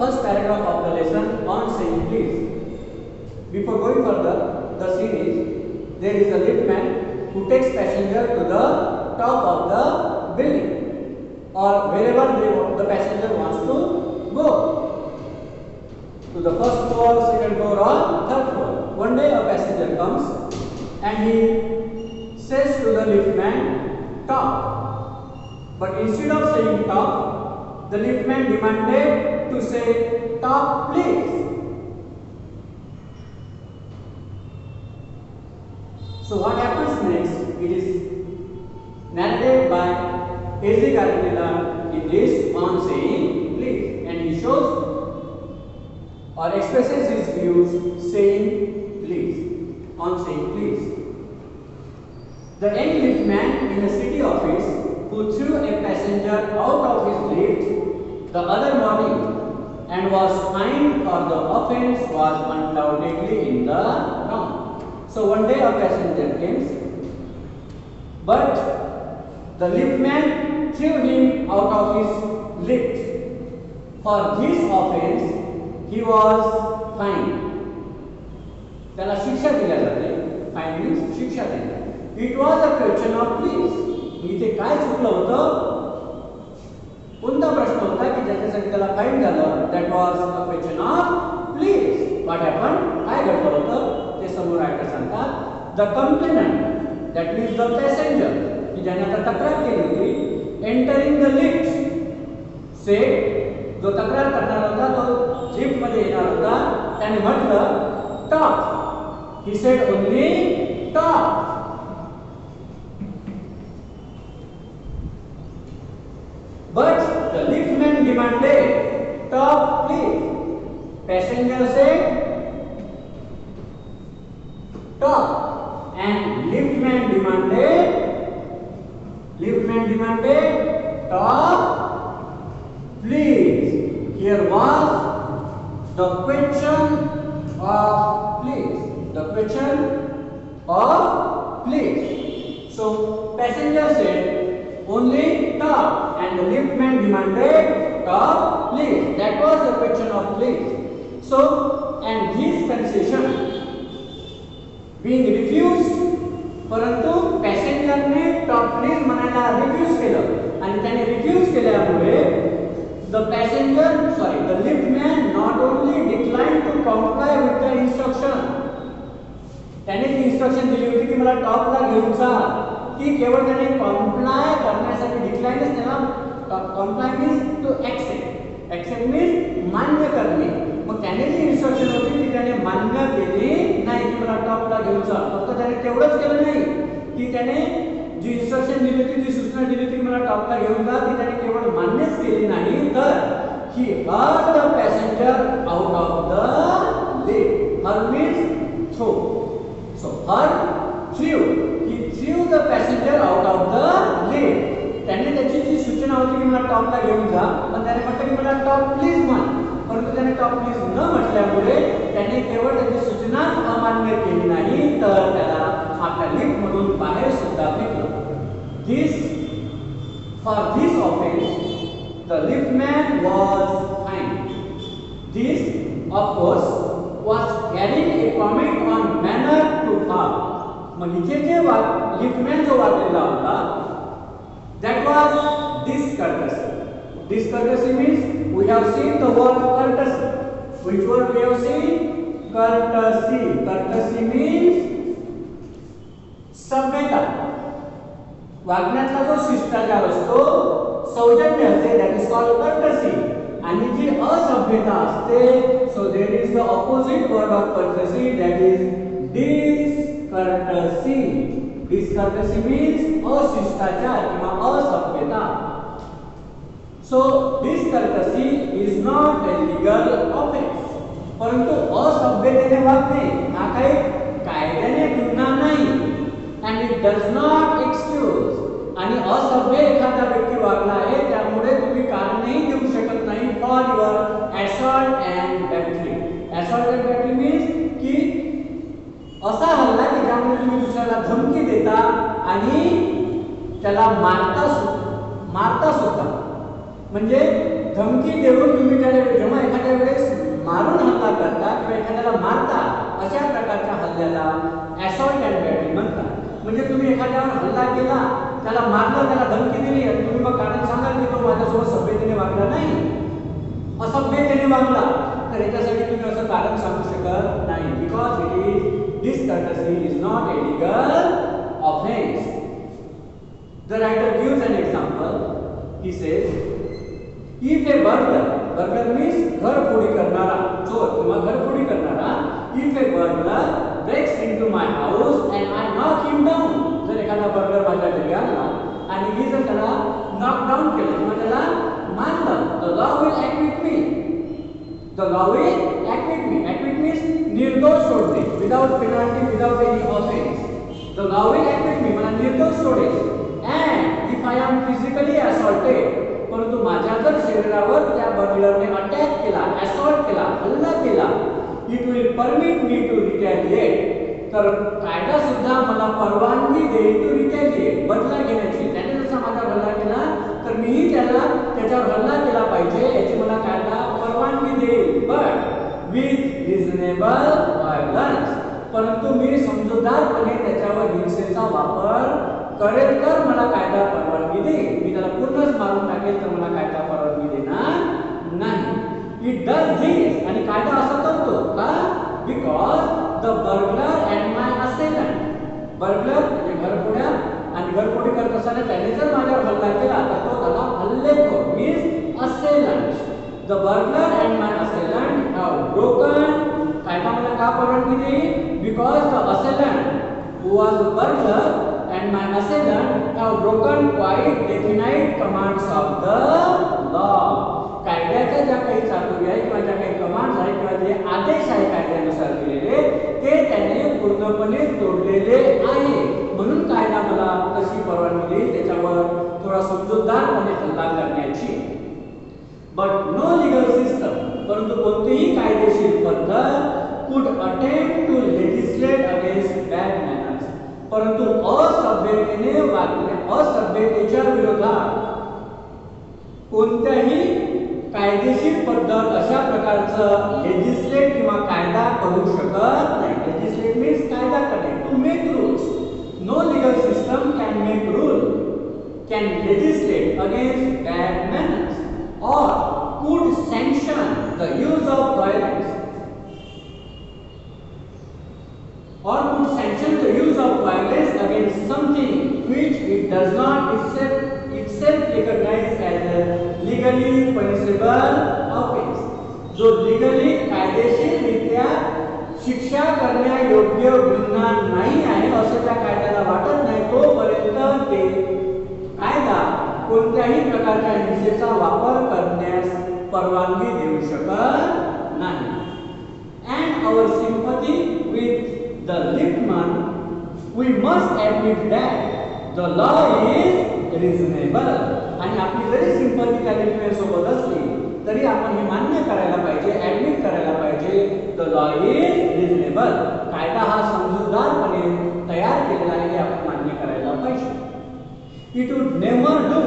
first paragraph of the lesson on saying please. Before going further, the scene is there is a liftman who takes passenger to the top of the building or wherever the passenger wants to go, to the first floor, second floor or third floor. One day a passenger comes and he says to the liftman, top. But instead of saying top, the liftman demanded to say top please. So what happens next? It is narrated by A.Z. Garfinkel in this on saying please, and he shows or expresses his views saying please, on saying please. The young liftman in a city office who threw a passenger out of his lift the other morning and was fined for the offense was undoubtedly in the wrong. So one day a passenger came, but the liftman threw him out of his lift. For this offense he was fined. त्याला शिक्षा दिल्या जाते. Fine means शिक्षा देणे. It was a question of please. इथे काय चुकलं होतं? कोणता प्रश्न होता की ज्याच्यासाठी त्याला फाइन झालं? That was a question of please. What happened? काय घडलं होतं? ते समोर रायटर सांगतात. The complainant, that means the passenger, की ज्याने आता तक्रार केली होती, entering the lift, said, जो तक्रार करणार होता तो लिफ्ट मध्ये येणार होता, त्याने म्हटलं top. He said only top. But the liftman demanded top please. Passenger said top, and liftman demanded top please. Here was the question of please. The question of please. So passenger said only top, and the liftman demanded top please. That was the question of please. So, and his concession being refused, परंतु पॅसेंजरने top please म्हणायला refuse केलं आणि त्याने refuse केल्यामुळे the liftman not only declined to comply with the instruction, त्याने ती instruction दिली होती की मला टॉपला घेऊन जा, की केवळ त्याने कॉम्प्लाय करण्यासाठी डिक्लाइनच त्याला कॉम्प्लाय मीन्स टू एक्सेप्ट मीन्स मान्य करणे. मग त्याने जी इन्स्ट्रक्शन होती ती त्याने मान्य केली नाही की मला टॉपला घेऊन जा. फक्त त्याने तेवढंच केलं नाही की त्याने जी इन्स्ट्रक्शन दिली होती, जी सूचना दिली होती की मला टॉपला घेऊन जा, ती त्याने केवळ मान्यच केली नाही, तर he hurled the passenger out of the lift. Hurl means throw. So threw. He threw the passenger out of the lift. त्याने त्याची जी सूचना होती की मला टॉपला घेऊन जा, पण त्याने म्हटलं की मला टॉप प्लीज म्हण, परंतु त्याने टॉप प्लीज न म्हटल्यामुळे त्याने केवळ त्याची सूचना अमान्य केली नाही, तर त्याला आपल्या लिफ्ट मधून बाहेर सुद्धा फेकलं. For this offense the liftman was fined. This of course was carrying a comment on manner to her. मग इथे जे लिफ्टमॅन जो वाटलेला होता, that was discourtesy. Discourtesy means we have seen the word courtesy. Which word we have seen? Courtesy. Courtesy means सभ्यता. वागण्यातला जो शिष्टाचार असतो, सौजन्य असते, that is called courtesy. आणि जी असभ्यता असते, so there is the opposite word of courtesy, that is discourtesy. Discourtesy means अशिष्टाचार किंवा असभ्यता. So discourtesy is not a legal offense. परंतु असभ्यतेने वागणे हा काही कायद्याने गुन्हा नाही, and it does not excuse. आणि असभ्य एखादा व्यक्ती वागला आहे त्यामुळे तुम्ही कारणही देऊ शकत नाही for your assault and battery. Assault and battery means की असा हल्ला की ज्यामुळे तुम्ही दुसऱ्याला धमकी देता आणि त्याला मारता सुद्धा. म्हणजे धमकी देऊन तुम्ही त्याला जेव्हा एखाद्या गेला, त्याला मारलं, त्याला धमकी दिली आणि तुम्ही मग कारण सांगाल की तो माझ्यासोबत सभ्यतेने वागला नाही, असभ्यतेने वागला, तर याच्यासाठी तुम्ही असं कारण सांगू शकत नाही. Because it is discourtesy is not a legal offense. The writer gives an example. He says, if a burglar means घरफोडी करणारा, चोर किंवा घरफोडी करणारा, if a burglar breaks into my house and I knock him down, जर एखादा burglar माझ्या घरी आला आणि मी जर त्याला नॉक डाऊन केलं किंवा त्याला मारलं, the law will acquit me. The law will acquit me. Acquit means निर्दोष सोडणे, without penalty, without any offense. The law will acquit me, मला निर्दोष सोडेल. And if I am physically assaulted, परंतु माझ्या जर शरीरावर त्या बर्गलरने अटॅक केला, असॉल्ट केला, हल्ला केला, it will permit me to retaliate. तर कायदा सुद्धा मला परवानगी देईल to retaliate, बदला घेण्याची. त्याने जसा माझा हल्ला केला तर मीही त्याच्यावर हल्ला केला पाहिजे याची मला कायदा परवानगी देईल. But with reasonable violence, परंतु मी समजूतदारपणे त्याच्यावर हिंसेचा वापर करेल तर मला कायदा परवानगी देईल. मी त्याला पूर्णच मारून टाकेल तर मला कायदा परवानगी देणार नाही. इट डज दिस, आणि कायदा असं करतो का? Because the burglar and my assailant, burglar म्हणजे घरफोड्या, आणि घरफोडी करत असताना त्याने जर माझ्यावर हल्ला केला तर तो झाला हल्लेखोर, means assailant. The burglar and my assailant have broken, कायदा मला का परवानगी देईल? Because the assailant who was the burglar and my assailant have broken quite definite commands of the law. कायद्याच्या ज्या काही चातुर्य आहे किंवा ज्या काही कमांड्स आहेत किंवा जे आदेश आहे कायद्यानुसार दिलेले ते त्याने पूर्णपणे तोडलेले आहे. म्हणून कायदा मला कशी परवानगी देईल त्याच्यावर थोडा समजूतदारपणे हल्ला करण्याची. बट नो लीगल सिस्टम, परंतु कोणतीही कायदेशीर पद्धत could attempt to legislate against bad manners, परंतु असभ्यतेने वागणे, असभ्यतेच्या विरोधात कोणत्याही कायदेशीर पद्धत अशा प्रकारचं लेजिस्लेट किंवा कायदा करू शकत नाही. लेजिस्लेट मीन्स कायदा करणे, to make rules. No legal system can make rule, can legislate against bad manners or could sanction the use of violence, or could sanction the use of violence against something which it does not itself recognize as a legally punishable offense. जो legally कायदेशीररित्या शिक्षा करण्यायोग्य गुन्हा नाही आहे असं त्या कायद्याला वाटत नाही तोपर्यंत ते कायदा कोणत्याही प्रकारच्या हिंसेचा वापर करण्यास परवानगी देऊ शकत नाही. And our sympathy with the liftman, we must admit that the law is reasonable. आणि आपली जरी सिंपथी त्या लिफ्टमॅन सोबत असली तरी आपण हे मान्य करायला पाहिजे, ऍडमिट करायला पाहिजे, द लॉ इज रिझनेबल. कायदा हा समजूतदारपणे तयार केलेला आहे हे आपण मान्य करायला पाहिजे. It would never do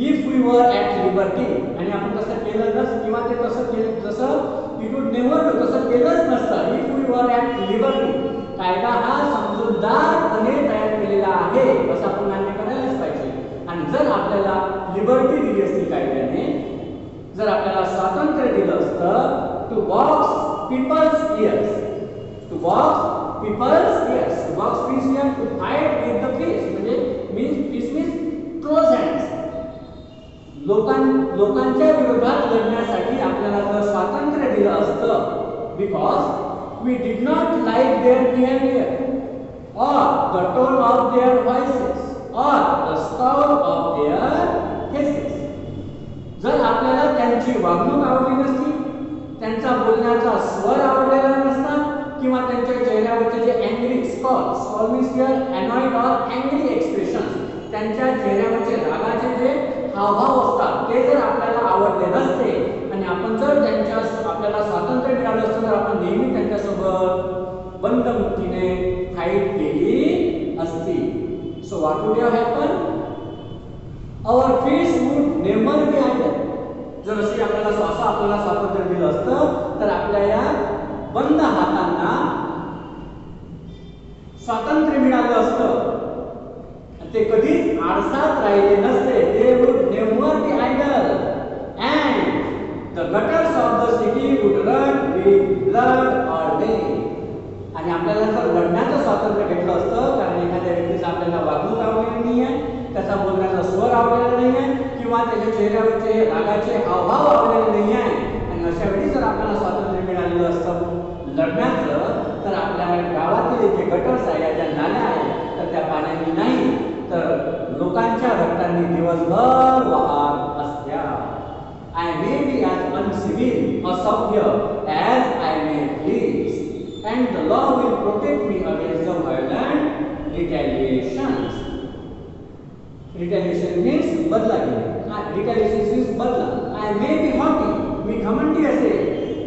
if we were at liberty, आणि आपण तसं केलं नसतं किंवा ते तसं केलं जसं इट वुड नेव्हर डू तसं केलंच नसतं. If we were at liberty, कायदा हा समजूतदारपणे तयार केलेला आहे असं आपण मान्य करायलाच पाहिजे. आणि जर आपल्याला लिबर्टी दिली असती कायद्याने, जर आपल्याला स्वातंत्र्य दिलं असतं to box people's ears, to box people's ears, to box peace ear, to fight with the peace, म्हणजे मीन्स पीस मीन्स ट्रोजन्स, लोकांच्या विरोधात लढण्यासाठी आपल्याला जर स्वातंत्र्य दिलं असतं, because we did not like their behaviour or the tone of their voices or the scowl of their faces. जर आपल्याला त्यांची वागणूक आवडली नसती, त्यांचा बोलण्याचा स्वर आवडलेला नसता किंवा त्यांच्या चेहऱ्यावरचे जे अँग्री स्कॉल मीन्स हियर अनॉइड और अँग्री एक्सप्रेशन्स, त्यांच्या चेहऱ्यावरचे रागाचे जे हावभाव असतात ते जर आपल्याला आवडले नसते आणि आपण जर आपल्याला स्वातंत्र्य मिळालं असतं तर आपण नेहमी त्यांच्यासोबत बंद मुठीने फाईट केली असती. So what would have happen? Our fist would never be idle. जर अशी आपल्याला स्वातंत्र्य दिलं असतं तर आपल्या या बंद हातांना स्वातंत्र्य मिळालं असतं. ते कधीच आळसात राहिले नसते. They would never be idle. And the gutters of the city would run with blood all day. आणि आपल्याला जर लढण्याचं स्वातंत्र्य भेटलं असतं, कारण एखाद्या व्यक्तीचा आपल्याला वागणूक आवडलेली नाही आहे, त्याचा बोलण्याचा स्वर आवडलेला नाही आहे, किंवा त्याच्या चेहऱ्यावरचे रागाचे हावभाव आवडलेले नाही आहे, आणि अशा वेळी जर आपल्याला स्वातंत्र्य मिळालेलं असतं लढण्याचं, तर आपल्या गावातील जे गटर्स आहे, ज्या नाल्या आहेत, तर त्या पाण्याने नाही तर लोकांच्या रक्तांनी दिवसभर वाहत असत्या. I may be as uncivil or असभ्य as I may please, and the law will protect me against the violent retaliations. Retaliation means बदला घेणे. Retaliation means बदला. I may be haughty, मी घमंडी असेल,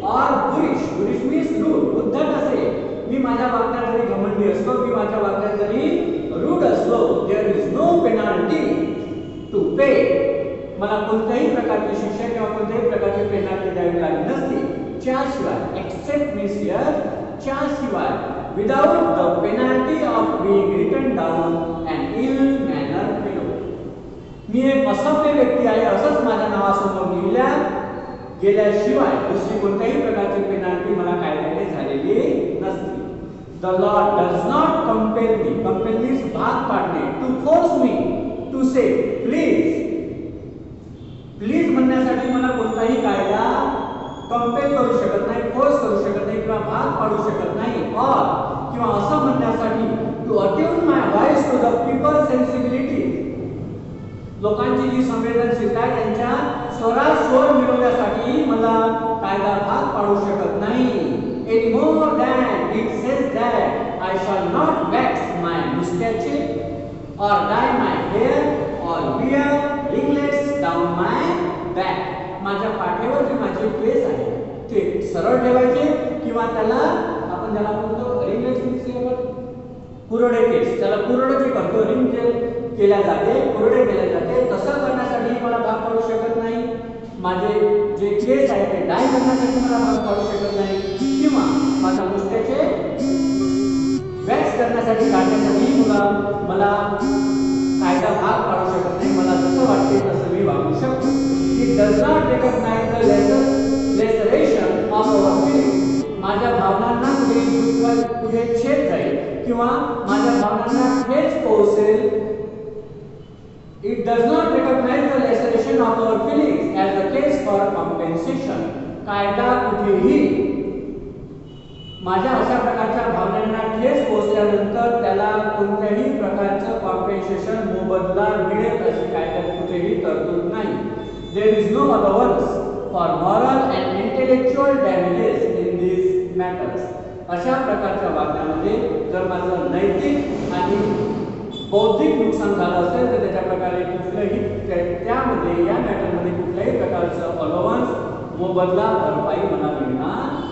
or boorish means rude, उद्धट असेल. मी माझ्या वागण्यात जरी घमंडी असलो, मी माझ्या वागण्यात जरी रूढ असलो, there is no penalty to pay. मला कोणत्याही प्रकारची शिक्षा किंवा कोणत्याही प्रकारची पेनल्टी द्यावी लागली नसती. त्याशिवाय एक्सेप्ट मीन्स हियर त्याशिवाय without the penalty of being written down and ill manner fellow. मी एक असभ्य व्यक्ती आहे असंच माझ्या नावासमोर लिहिल्या गेल्याशिवाय दुसरी कोणत्याही प्रकारची पेनल्टी मला कायद्याने झालेली नसती. The law does not compel me. Compel means भाग पाडणे. To force me to say please. Please म्हणण्यासाठी मला कोणताही कायदा कंपेल करू शकत नाही, फोर्स करू शकत नाही किंवा भाग पाडू शकत नाही. और किंवा असं म्हणण्यासाठी to attune my voice to the people sensibility. लोकांची जी संवेदनशीलता आहे त्यांच्या स्वरात स्वर मिळवण्यासाठी मला कायदा भाग पाडू शकत नाही. Any more than it says that I shall not wax my mustache or dye my hair or wear ringlets down my back. माझ्या पाठीवर जे माझे केस आहेत ते सरळ ठेवायचे किंवा त्याला आपण ज्याला म्हणतो रिंगलेट्स म्हणजे कुरडे केस, त्याला कुरडे जे करतो रिंग केल्या जाते, कुरडे केल्या जाते, तसं करण्यासाठी मला भाग पाडू शकत नाही. माझे जे केस आहे ते डाय करण्यासाठी मला भाग पाडू शकत नाही किंवा माझ्या मुस्ट्याचे वॅक्स करण्यासाठी काढण्यासाठी मला कायदा भाग पाडू शकत नाही. मला जसं वाटते तसं मी वागू शकतो. It does not recognise the laceration of our feelings. माझ्या भावनांना कुठे छेद जाईल किंवा माझ्या भावनांना ठेच पोहोचेल. It does not recognize the laceration of our feelings as a case for compensation. कायदा कुठेही माझ्या अशा प्रकारच्या भावनांना ठेच पोहोचल्यानंतर त्याला कोणत्याही प्रकारचं कॉम्पेन्सेशन मोबदला मिळेल अशी कायद्यात कुठेही तरतूद नाही. There is no allowance for moral and intellectual damages in these matters. अशा प्रकारच्या वागण्यामध्ये जर माझं नैतिक आणि बौद्धिक नुकसान झालं असेल तर त्याच्या प्रकारे कुठलंही त्यामध्ये या मॅटरमध्ये कुठल्याही प्रकारचं अलाउन्स मोबदला भरपाई मला मिळणार